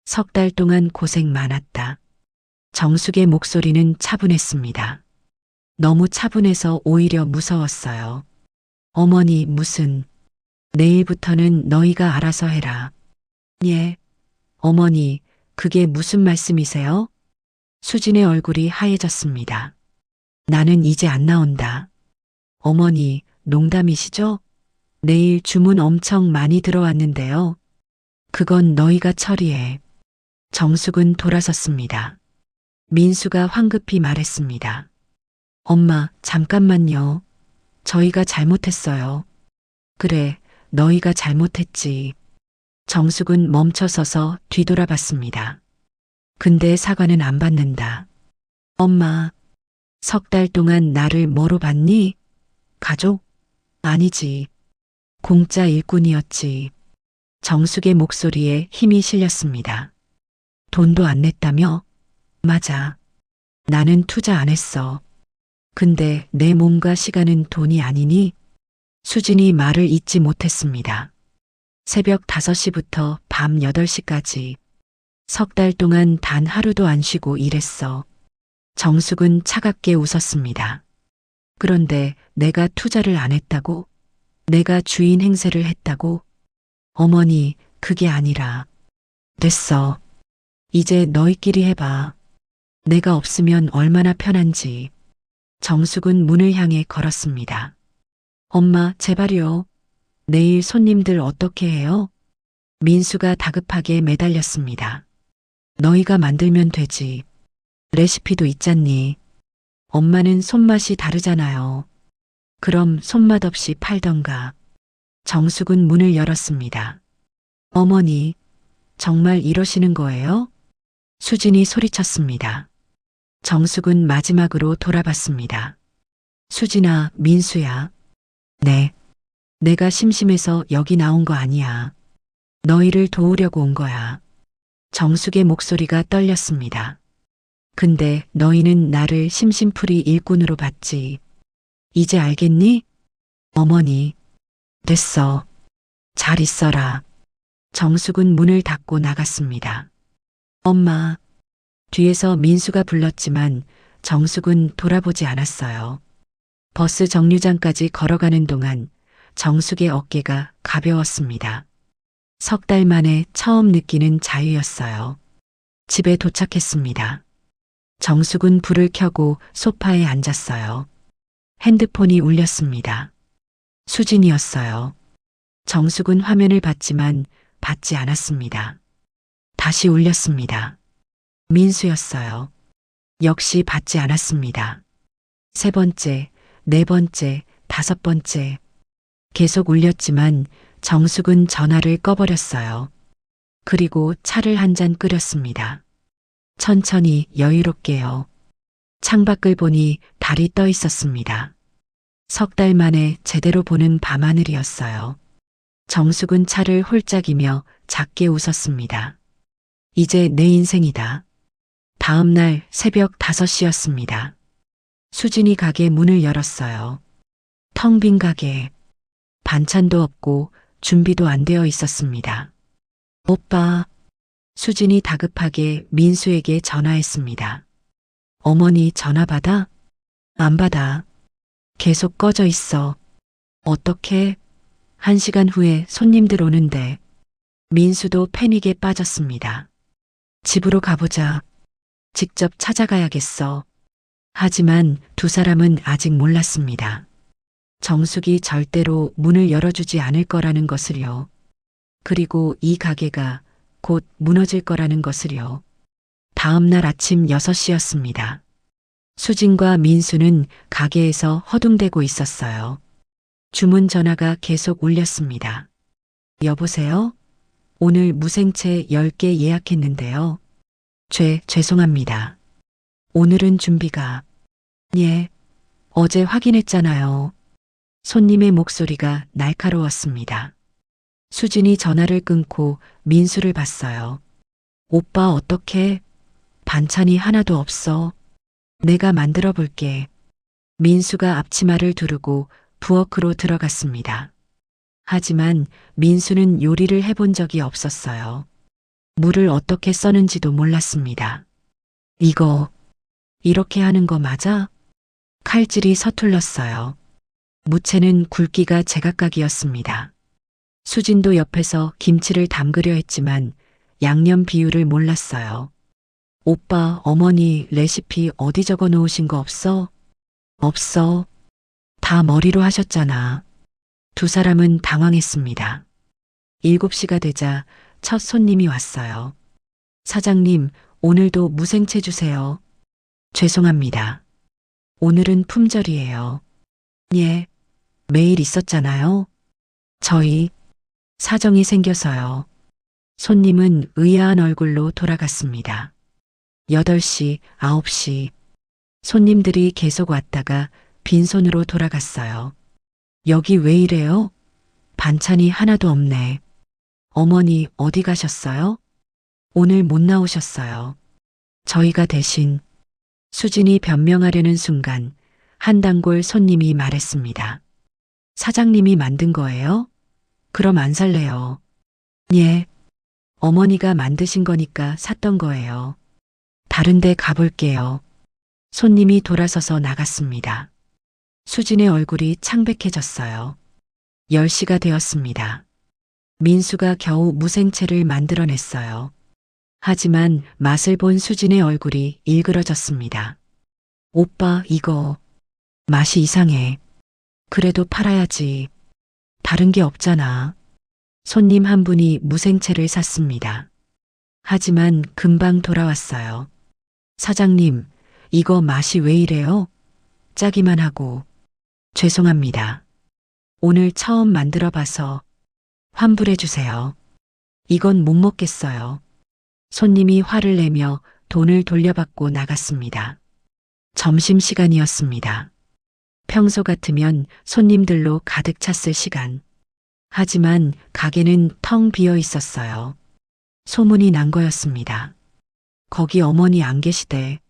석 달 동안 고생 많았다. 정숙의 목소리는 차분했습니다. 너무 차분해서 오히려 무서웠어요. 어머니, 무슨. 내일부터는 너희가 알아서 해라. 예. 어머니, 그게 무슨 말씀이세요? 수진의 얼굴이 하얘졌습니다. 나는 이제 안 나온다. 어머니, 농담이시죠? 내일 주문 엄청 많이 들어왔는데요. 그건 너희가 처리해. 정숙은 돌아섰습니다. 민수가 황급히 말했습니다. 엄마, 잠깐만요. 저희가 잘못했어요. 그래, 너희가 잘못했지. 정숙은 멈춰서서 뒤돌아봤습니다. 근데 사과는 안 받는다. 엄마, 석 달 동안 나를 뭐로 봤니? 가족? 아니지. 공짜 일꾼이었지. 정숙의 목소리에 힘이 실렸습니다. 돈도 안 냈다며? 맞아. 나는 투자 안 했어. 근데 내 몸과 시간은 돈이 아니니? 수진이 말을 잇지 못했습니다. 새벽 5시부터 밤 8시까지 석 달 동안 단 하루도 안 쉬고 일했어. 정숙은 차갑게 웃었습니다. 그런데 내가 투자를 안 했다고? 내가 주인 행세를 했다고? 어머니, 그게 아니라. 됐어. 이제 너희끼리 해봐. 내가 없으면 얼마나 편한지. 정숙은 문을 향해 걸었습니다. 엄마, 제발요. 내일 손님들 어떻게 해요? 민수가 다급하게 매달렸습니다. 너희가 만들면 되지. 레시피도 있잖니. 엄마는 손맛이 다르잖아요. 그럼 손맛 없이 팔던가. 정숙은 문을 열었습니다. 어머니, 정말 이러시는 거예요? 수진이 소리쳤습니다. 정숙은 마지막으로 돌아봤습니다. 수진아, 민수야. 네. 내가 심심해서 여기 나온 거 아니야. 너희를 도우려고 온 거야. 정숙의 목소리가 떨렸습니다. 근데 너희는 나를 심심풀이 일꾼으로 봤지. 이제 알겠니? 어머니. 됐어. 잘 있어라. 정숙은 문을 닫고 나갔습니다. 엄마. 뒤에서 민수가 불렀지만 정숙은 돌아보지 않았어요. 버스 정류장까지 걸어가는 동안 정숙의 어깨가 가벼웠습니다. 석 달 만에 처음 느끼는 자유였어요. 집에 도착했습니다. 정숙은 불을 켜고 소파에 앉았어요. 핸드폰이 울렸습니다. 수진이었어요. 정숙은 화면을 봤지만 받지 않았습니다. 다시 울렸습니다. 민수였어요. 역시 받지 않았습니다. 세 번째, 네 번째, 다섯 번째. 계속 울렸지만 정숙은 전화를 꺼버렸어요. 그리고 차를 한 잔 끓였습니다. 천천히 여유롭게요. 창밖을 보니 달이 떠 있었습니다. 석 달 만에 제대로 보는 밤하늘이었어요. 정숙은 차를 홀짝이며 작게 웃었습니다. 이제 내 인생이다. 다음 날 새벽 5시였습니다. 수진이 가게 문을 열었어요. 텅 빈 가게. 반찬도 없고 준비도 안 되어 있었습니다. 오빠. 수진이 다급하게 민수에게 전화했습니다. 어머니 전화 받아? 안 받아. 계속 꺼져 있어. 어떻게? 1시간 후에 손님들 오는데. 민수도 패닉에 빠졌습니다. 집으로 가보자. 직접 찾아가야겠어. 하지만 두 사람은 아직 몰랐습니다. 정숙이 절대로 문을 열어주지 않을 거라는 것을요. 그리고 이 가게가 곧 무너질 거라는 것을요. 다음 날 아침 6시였습니다. 수진과 민수는 가게에서 허둥대고 있었어요. 주문 전화가 계속 울렸습니다. 여보세요? 오늘 무생채 10개 예약했는데요. 죄송합니다. 오늘은 준비가. 예, 어제 확인했잖아요. 손님의 목소리가 날카로웠습니다. 수진이 전화를 끊고 민수를 봤어요. 오빠 어떡해? 반찬이 하나도 없어. 내가 만들어 볼게. 민수가 앞치마를 두르고 부엌으로 들어갔습니다. 하지만 민수는 요리를 해본 적이 없었어요. 물을 어떻게 써는지도 몰랐습니다. 이거, 이렇게 하는 거 맞아? 칼질이 서툴렀어요. 무채는 굵기가 제각각이었습니다. 수진도 옆에서 김치를 담그려 했지만 양념 비율을 몰랐어요. 오빠, 어머니 레시피 어디 적어 놓으신 거 없어? 없어. 다 머리로 하셨잖아. 두 사람은 당황했습니다. 7시가 되자 첫 손님이 왔어요. 사장님, 오늘도 무생채 주세요. 죄송합니다. 오늘은 품절이에요. 예, 매일 있었잖아요. 저희 사정이 생겨서요. 손님은 의아한 얼굴로 돌아갔습니다. 8시, 9시. 손님들이 계속 왔다가 빈손으로 돌아갔어요. 여기 왜 이래요? 반찬이 하나도 없네. 어머니 어디 가셨어요? 오늘 못 나오셨어요. 저희가 대신. 수진이 변명하려는 순간 한 단골 손님이 말했습니다. 사장님이 만든 거예요? 그럼 안 살래요. 예. 어머니가 만드신 거니까 샀던 거예요. 다른 데 가볼게요. 손님이 돌아서서 나갔습니다. 수진의 얼굴이 창백해졌어요. 10시가 되었습니다. 민수가 겨우 무생채를 만들어냈어요. 하지만 맛을 본 수진의 얼굴이 일그러졌습니다. 오빠, 이거 맛이 이상해. 그래도 팔아야지. 다른 게 없잖아. 손님 한 분이 무생채를 샀습니다. 하지만 금방 돌아왔어요. 사장님, 이거 맛이 왜 이래요? 짜기만 하고. 죄송합니다. 오늘 처음 만들어 봐서 환불해 주세요. 이건 못 먹겠어요. 손님이 화를 내며 돈을 돌려받고 나갔습니다. 점심시간이었습니다. 평소 같으면 손님들로 가득 찼을 시간. 하지만 가게는 텅 비어 있었어요. 소문이 난 거였습니다. 거기 어머니 안 계시대.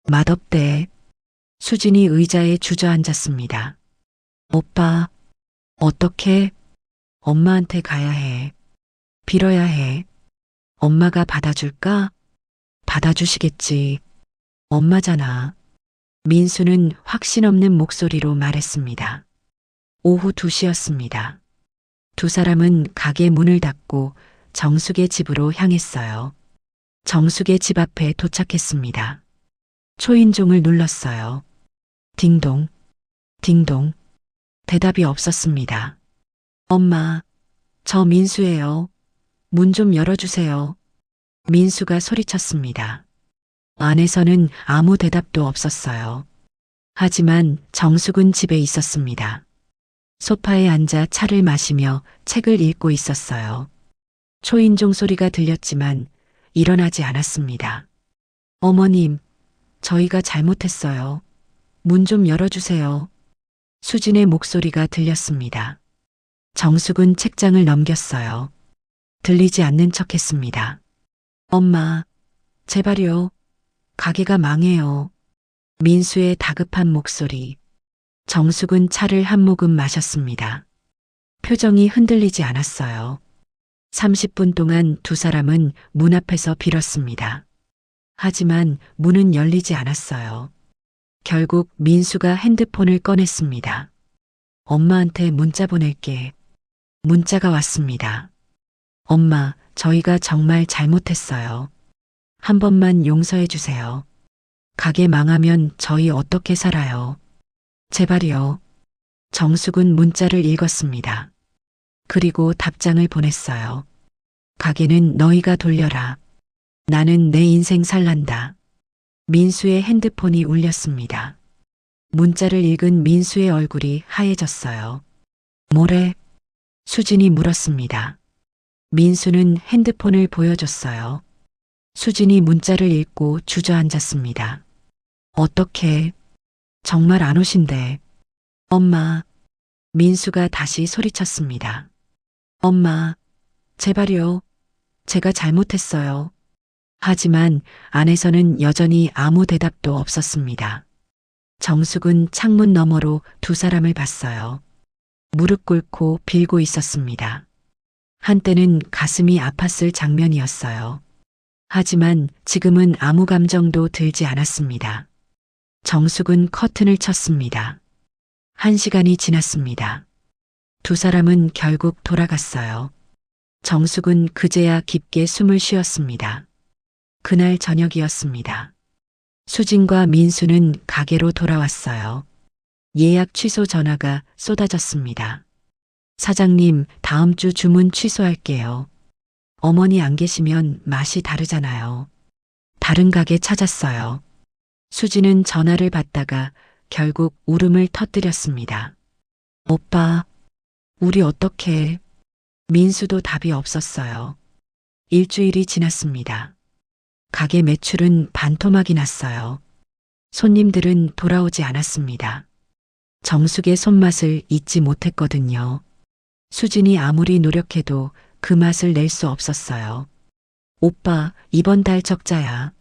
맛없대. 수진이 의자에 주저앉았습니다. 오빠, 어떻게? 엄마한테 가야 해. 빌어야 해. 엄마가 받아줄까? 받아주시겠지. 엄마잖아. 민수는 확신 없는 목소리로 말했습니다. 오후 2시였습니다. 두 사람은 가게 문을 닫고 정숙의 집으로 향했어요. 정숙의 집 앞에 도착했습니다. 초인종을 눌렀어요. 딩동, 딩동. 대답이 없었습니다. 엄마, 저 민수예요. 문 좀 열어주세요. 민수가 소리쳤습니다. 안에서는 아무 대답도 없었어요. 하지만 정숙은 집에 있었습니다. 소파에 앉아 차를 마시며 책을 읽고 있었어요. 초인종 소리가 들렸지만 일어나지 않았습니다. 어머님, 저희가 잘못했어요. 문 좀 열어주세요. 수진의 목소리가 들렸습니다. 정숙은 책장을 넘겼어요. 들리지 않는 척 했습니다. 엄마, 제발요. 가게가 망해요. 민수의 다급한 목소리. 정숙은 차를 한 모금 마셨습니다. 표정이 흔들리지 않았어요. 30분 동안 두 사람은 문 앞에서 빌었습니다. 하지만 문은 열리지 않았어요. 결국 민수가 핸드폰을 꺼냈습니다. 엄마한테 문자 보낼게. 문자가 왔습니다. 엄마, 저희가 정말 잘못했어요. 한 번만 용서해 주세요. 가게 망하면 저희 어떻게 살아요? 제발이요. 정숙은 문자를 읽었습니다. 그리고 답장을 보냈어요. 가게는 너희가 돌려라. 나는 내 인생 살란다. 민수의 핸드폰이 울렸습니다. 문자를 읽은 민수의 얼굴이 하얘졌어요. 뭐래? 수진이 물었습니다. 민수는 핸드폰을 보여줬어요. 수진이 문자를 읽고 주저앉았습니다. 어떻게? 정말 안 오신대. 엄마. 민수가 다시 소리쳤습니다. 엄마, 제발요. 제가 잘못했어요. 하지만 안에서는 여전히 아무 대답도 없었습니다. 정숙은 창문 너머로 두 사람을 봤어요. 무릎 꿇고 빌고 있었습니다. 한때는 가슴이 아팠을 장면이었어요. 하지만 지금은 아무 감정도 들지 않았습니다. 정숙은 커튼을 쳤습니다. 1시간이 지났습니다. 두 사람은 결국 돌아갔어요. 정숙은 그제야 깊게 숨을 쉬었습니다. 그날 저녁이었습니다. 수진과 민수는 가게로 돌아왔어요. 예약 취소 전화가 쏟아졌습니다. 사장님, 다음 주 주문 취소할게요. 어머니 안 계시면 맛이 다르잖아요. 다른 가게 찾았어요. 수진은 전화를 받다가 결국 울음을 터뜨렸습니다. 오빠, 우리 어떡해? 민수도 답이 없었어요. 일주일이 지났습니다. 가게 매출은 반토막이 났어요. 손님들은 돌아오지 않았습니다. 정숙의 손맛을 잊지 못했거든요. 수진이 아무리 노력해도 그 맛을 낼 수 없었어요. 오빠, 이번 달 적자야.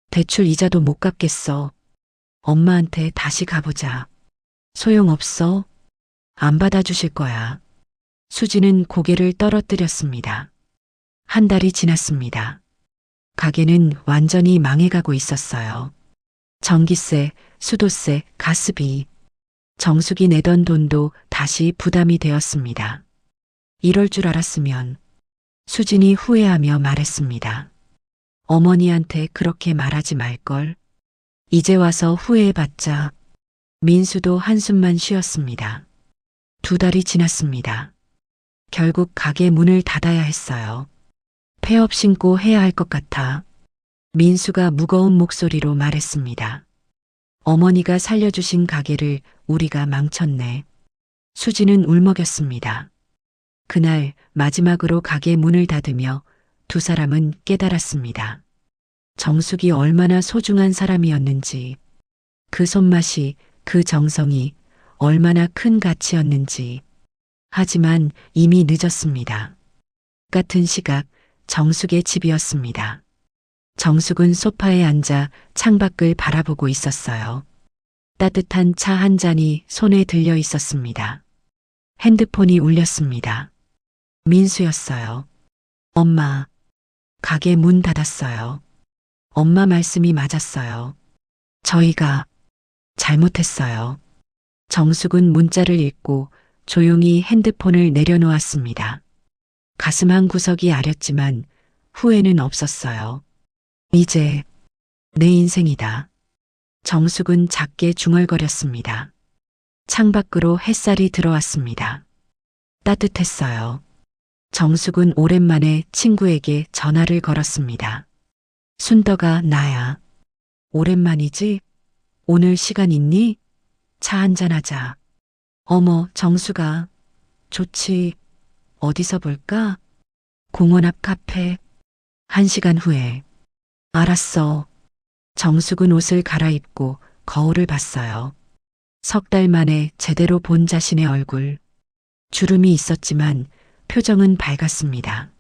대출 이자도 못 갚겠어. 엄마한테 다시 가보자. 소용없어. 안 받아주실 거야. 수진은 고개를 떨어뜨렸습니다. 한 달이 지났습니다. 가게는 완전히 망해가고 있었어요. 전기세, 수도세, 가스비. 정숙이 내던 돈도 다시 부담이 되었습니다. 이럴 줄 알았으면 수진이 후회하며 말했습니다. 어머니한테 그렇게 말하지 말걸. 이제 와서 후회해봤자. 민수도 한숨만 쉬었습니다. 2달이 지났습니다. 결국 가게 문을 닫아야 했어요. 폐업 신고 해야 할 것 같아. 민수가 무거운 목소리로 말했습니다. 어머니가 살려주신 가게를 우리가 망쳤네. 수지는 울먹였습니다. 그날 마지막으로 가게 문을 닫으며 두 사람은 깨달았습니다. 정숙이 얼마나 소중한 사람이었는지, 그 손맛이, 그 정성이 얼마나 큰 가치였는지. 하지만 이미 늦었습니다. 같은 시각 정숙의 집이었습니다. 정숙은 소파에 앉아 창밖을 바라보고 있었어요. 따뜻한 차 한 잔이 손에 들려 있었습니다. 핸드폰이 울렸습니다. 민수였어요. 엄마, 가게 문 닫았어요. 엄마 말씀이 맞았어요. 저희가 잘못했어요. 정숙은 문자를 읽고 조용히 핸드폰을 내려놓았습니다. 가슴 한 구석이 아렸지만 후회는 없었어요. 이제 내 인생이다. 정숙은 작게 중얼거렸습니다. 창밖으로 햇살이 들어왔습니다. 따뜻했어요. 정숙은 오랜만에 친구에게 전화를 걸었습니다. 순덕아, 나야. 오랜만이지? 오늘 시간 있니? 차 한잔하자. 어머, 정숙아. 좋지. 어디서 볼까? 공원 앞 카페. 1시간 후에. 알았어. 정숙은 옷을 갈아입고 거울을 봤어요. 석 달 만에 제대로 본 자신의 얼굴. 주름이 있었지만 표정은 밝았습니다.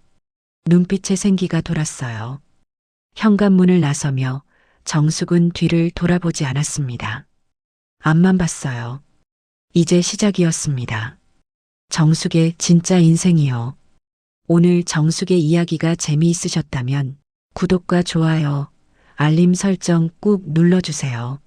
눈빛에 생기가 돌았어요. 현관문을 나서며 정숙은 뒤를 돌아보지 않았습니다. 앞만 봤어요. 이제 시작이었습니다. 정숙의 진짜 인생이요. 오늘 정숙의 이야기가 재미있으셨다면 구독과 좋아요, 알림 설정 꾹 눌러주세요.